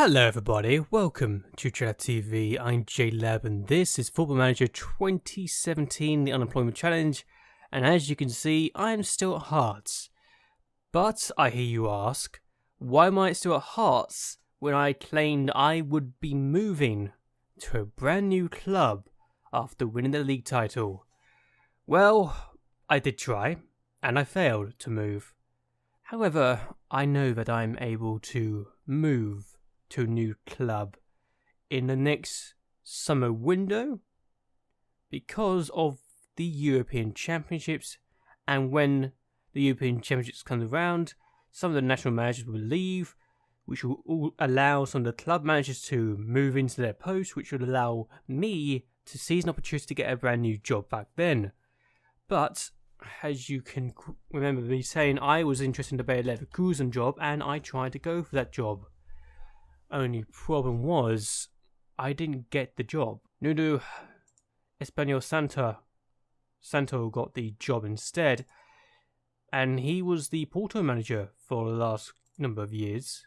Hello everybody, welcome to JLABTV. I'm JLAB and this is Football Manager 2017, the Unemployment Challenge, and as you can see, I am still at Hearts. But I hear you ask, why am I still at Hearts when I claimed I would be moving to a brand new club after winning the league title? Well, I did try, and I failed to move. However, I know that I'm able to move to a new club in the next summer window because of the European Championships, and when the European Championships come around, some of the national managers will leave, which will all allow some of the club managers to move into their posts, which will allow me to seize an opportunity to get a brand new job back then. But as you can remember me saying, I was interested in the Bayer Leverkusen job and I tried to go for that job. Only problem was, I didn't get the job. Nuno Espanyol Santo got the job instead, and he was the Porto manager for the last number of years.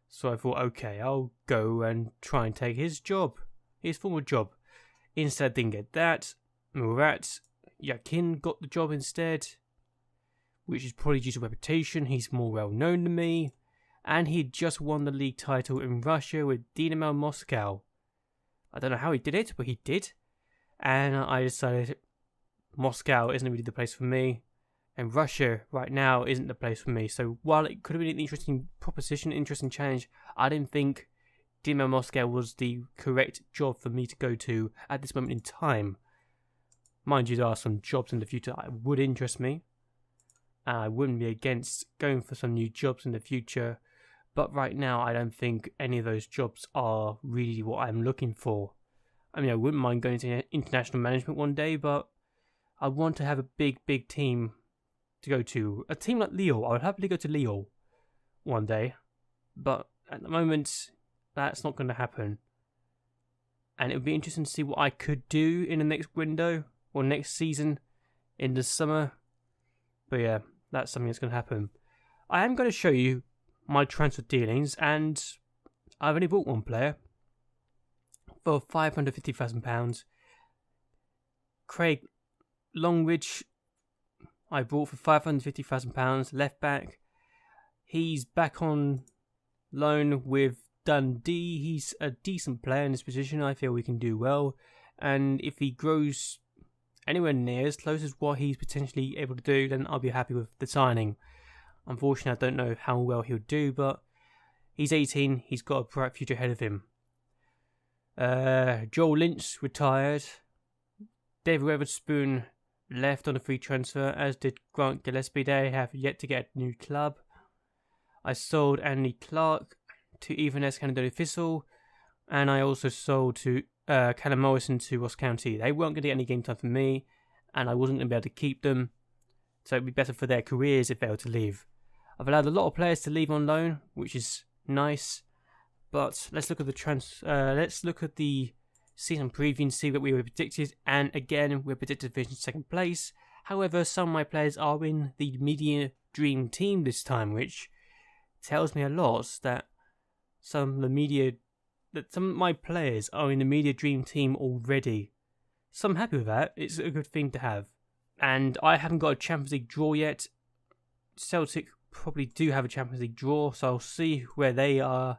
So I thought, okay, I'll go and try and take his job, his former job. Instead, didn't get that. Murat Yakin got the job instead, which is probably due to reputation. He's more well known than me. And he just won the league title in Russia with Dynamo Moscow. I don't know how he did it, but he did. And I decided Moscow isn't really the place for me. And Russia right now isn't the place for me. So while it could have been an interesting proposition, interesting challenge, I didn't think Dynamo Moscow was the correct job for me to go to at this moment in time. Mind you, there are some jobs in the future that would interest me. And I wouldn't be against going for some new jobs in the future. But right now, I don't think any of those jobs are really what I'm looking for. I mean, I wouldn't mind going to international management one day, but I want to have a big team to go to. A team like Lille, I would happily go to Lille one day. But at the moment, that's not going to happen. And it would be interesting to see what I could do in the next window or next season in the summer. But yeah, that's something that's going to happen. I am going to show you my transfer dealings, and I've only bought one player for £550,000. Craig Longridge, I bought for £550,000, left back. He's back on loan with Dundee. He's a decent player in this position. I feel we can do well, and if he grows anywhere near as close as what he's potentially able to do, then I'll be happy with the signing. Unfortunately, I don't know how well he'll do, but he's 18. He's got a bright future ahead of him. Joel Lynch retired. David Weatherspoon left on a free transfer, as did Grant Gillespie. They have yet to get a new club. I sold Andy Clark to Inverness Caledonia Thistle, and I also sold to Callum Morrison to Ross County. They weren't going to get any game time for me, and I wasn't going to be able to keep them, so it'd be better for their careers if they were to leave. I've allowed a lot of players to leave on loan, which is nice. But let's look at the season preview and see what we were predicted. And again, we're predicted to finish in second place. However, some of my players are in the media dream team this time, which tells me a lot that some of my players are in the media dream team already. So I'm happy with that. It's a good thing to have. And I haven't got a Champions League draw yet. Celtic probably do have a Champions League draw, so I'll see where they are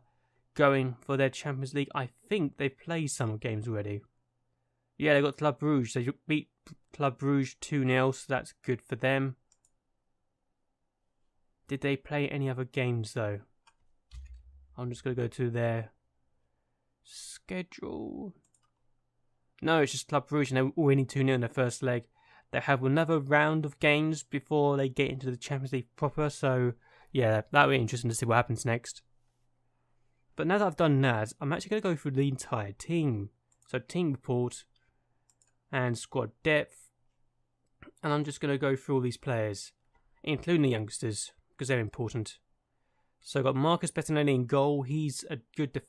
going for their Champions League. I think they've played some games already. Yeah, they got Club Brugge. They beat Club Brugge 2-0, so that's good for them. Did they play any other games though? I'm just going to go to their schedule. No, it's just Club Brugge, and they're winning 2-0 in their first leg. They have another round of games before they get into the Champions League proper, so yeah, that'll be interesting to see what happens next. But now that I've done that, I'm actually going to go through the entire team. So team report and squad depth, and I'm just going to go through all these players, including the youngsters, because they're important. So I've got Marcus Bettinelli in goal. He's a good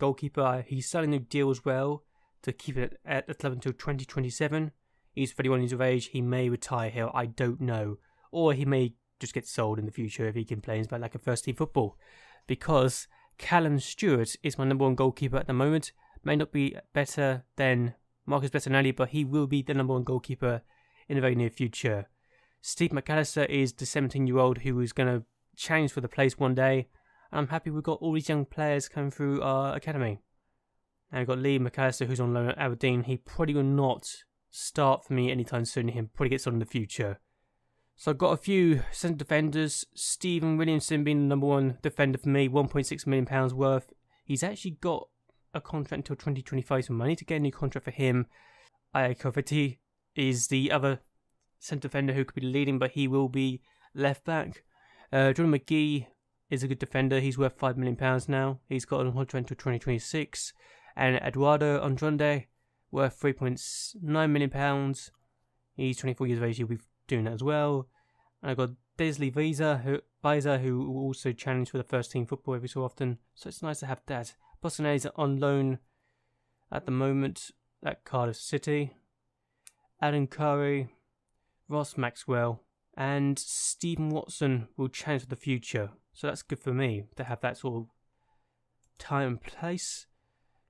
goalkeeper. He's signing a deal as well to keep it at the club until 2027. He's 31 years of age. He may retire here, I don't know. Or he may just get sold in the future if he complains about lack of first team football. Because Callum Stewart is my number 1 goalkeeper at the moment. May not be better than Marcus Bettinelli, but he will be the number 1 goalkeeper in the very near future. Steve McAllister is the 17-year-old who is going to challenge for the place one day. I'm happy we've got all these young players coming through our academy. And we've got Lee McAllister, who's on loan at Aberdeen. He probably will not start for me anytime soon. He'll probably get on in the future. So I've got a few centre defenders. Stephen Williamson being the number 1 defender for me, £1.6 million worth. He's actually got a contract until 2025, so I need to get a new contract for him. Iakoviti is the other centre defender who could be leading, but he will be left back. Jordan McGee is a good defender. He's worth £5 million now. He's got a contract until 2026. And Eduardo Andrade, worth £3.9 million. He's 24 years of age. He'll be doing that as well. And I've got Desley Visa, who will also challenge for the first team football every so often. So it's nice to have that. Boston is on loan at the moment at Cardiff City. Adam Curry, Ross Maxwell, and Stephen Watson will challenge for the future. So that's good for me to have that sort of time and place.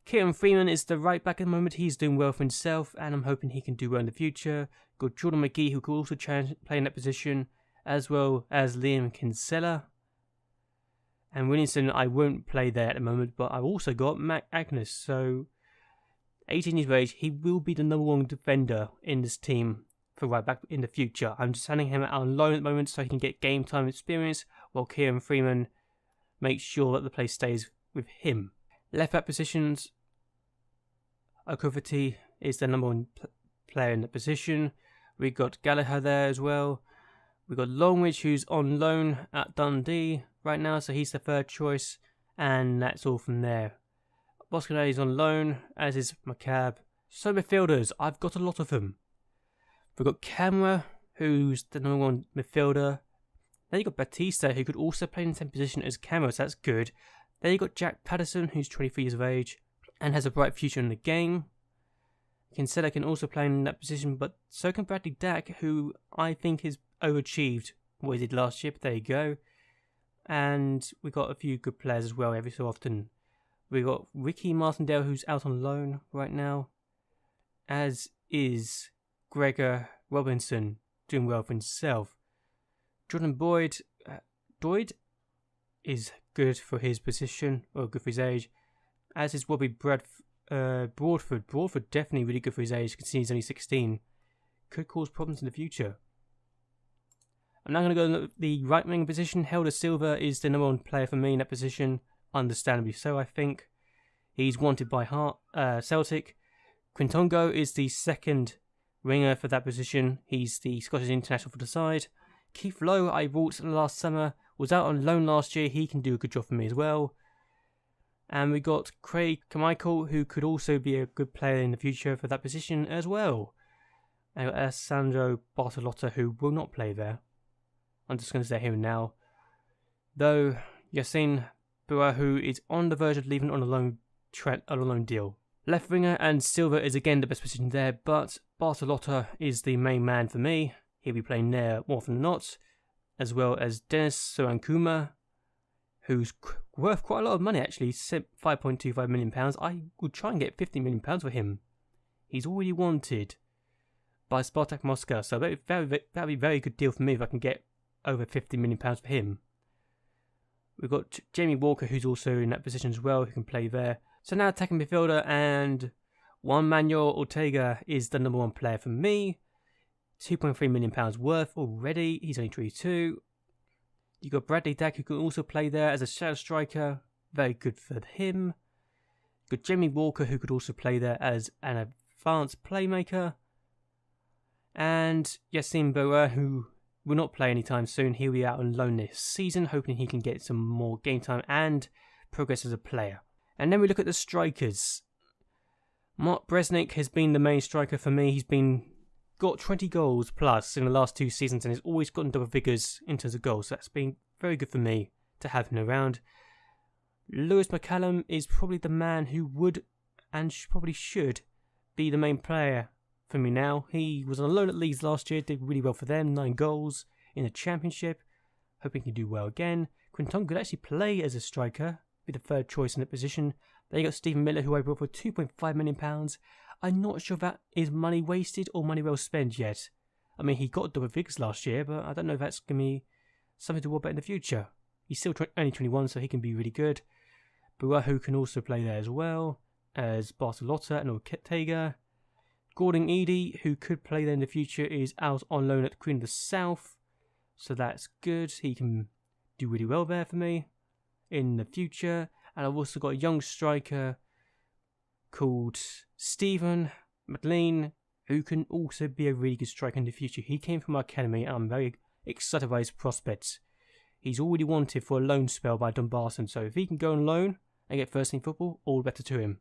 Kieran Freeman is the right back at the moment. He's doing well for himself, and I'm hoping he can do well in the future. Got Jordan McGee, who could also play in that position, as well as Liam Kinsella. And Williamson, I won't play there at the moment, but I've also got Matt Agnes. So, 18 years of age, he will be the number 1 defender in this team for right back in the future. I'm just sending him out on loan at the moment so he can get game time experience, while Kieran Freeman makes sure that the place stays with him. Left back positions, Iakoviti is the number 1 player in the position. We've got Gallagher there as well. We've got Longridge, who's on loan at Dundee right now, so he's the 3rd choice. And that's all from there. Boscanet is on loan, as is McCabe. So midfielders, I've got a lot of them. We've got Camera, who's the number 1 midfielder. Then you've got Batista, who could also play in the same position as Camera, so that's good. Then you've got Jack Patterson, who's 23 years of age and has a bright future in the game. Kinsella can also play in that position, but so can Bradley Dack, who I think has overachieved what he did last year, but there you go. And we've got a few good players as well every so often. We've got Ricky Martindale, who's out on loan right now, as is Gregor Robinson, doing well for himself. Jordan Boyd is good for his position, or good for his age, as is Robbie Broadford. Broadford definitely really good for his age, considering he's only 16. Could cause problems in the future. I'm now going to go to the right wing position. Helder Silva is the number 1 player for me in that position, understandably so, I think. He's wanted by Celtic. Quintongo is the 2nd winger for that position. He's the Scottish international for the side. Keith Lowe, I bought last summer, was out on loan last year. He can do a good job for me as well. And we got Craig Carmichael, who could also be a good player in the future for that position as well. And Alessandro Bartolotta, who will not play there. I'm just going to say here and now. Though Yassine Bouahu is on the verge of leaving on a loan deal. Left winger and Silva is again the best position there, but Bartolotta is the main man for me. He'll be playing there more often than not, as well as Dennis Soankuma, who's worth quite a lot of money actually, £5.25 million. I would try and get £50 million for him. He's already wanted by Spartak Moscow, so that'd be a very good deal for me if I can get over £50 million for him. We've got Jamie Walker, who's also in that position as well, who can play there. So now attacking midfielder, and Juan Manuel Ortega is the number 1 player for me. £2.3 million worth already. He's only 22. You've got Bradley Dack, who can also play there as a shadow striker. Very good for him. You've got Jamie Walker, who could also play there as an advanced playmaker. And Yassine Bouahu, who will not play anytime soon. He'll be out on loan this season, hoping he can get some more game time and progress as a player. And then we look at the strikers. Mark Bresnik has been the main striker for me. He's got 20 goals plus in the last 2 seasons and has always gotten double figures in terms of goals. So that's been very good for me to have him around. Lewis McCallum is probably the man who would and probably should be the main player for me now. He was on loan at Leeds last year, did really well for them, 9 goals in the Championship. Hoping he can do well again. Quinton could actually play as a striker. be the third choice in the position. Then you got Stephen Miller, who I brought for £2.5 million. I'm not sure if that is money wasted or money well spent yet. I mean, he got double figures last year, but I don't know if that's going to be something to worry about in the future. He's still only 21, so he can be really good. Buahu can also play there as well, as Bartolotta and Ortega. Gordon Edie, who could play there in the future, is out on loan at Queen of the South. So that's good. He can do really well there for me in the future. And I've also got a young striker called Stephen McLean, who can also be a really good striker in the future. He came from our academy, and I'm very excited by his prospects. He's already wanted for a loan spell by Dumbarton, so if he can go on loan and get first team football, all the better to him.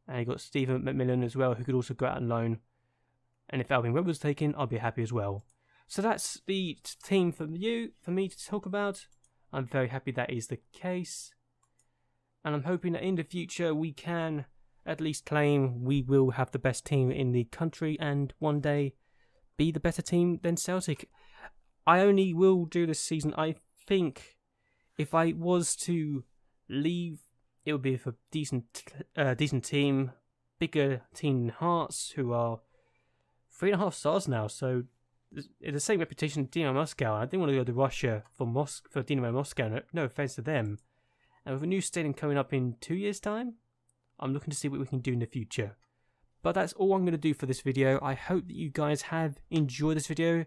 And you got Stephen McMillan as well, who could also go out on loan. And if Alvin Webb was taken, I'll be happy as well. So that's the team for me to talk about. I'm very happy that is the case. And I'm hoping that in the future we can at least claim we will have the best team in the country and one day be the better team than Celtic. I only will do this season, I think, if I was to leave, it would be for a decent team, bigger team than Hearts, who are 3.5 stars now, so it's the same reputation as Dinamo Moscow. I didn't want to go to Russia for Dinamo Moscow, no offence to them. And with a new stadium coming up in 2 years' time, I'm looking to see what we can do in the future. But that's all I'm going to do for this video. I hope that you guys have enjoyed this video,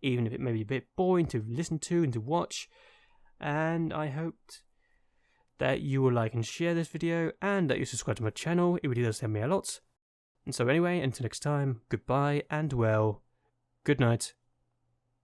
even if it may be a bit boring to listen to and to watch. And I hoped that you will like and share this video, and that you subscribe to my channel. It really does help me a lot. And so anyway, until next time, goodbye and well, good night.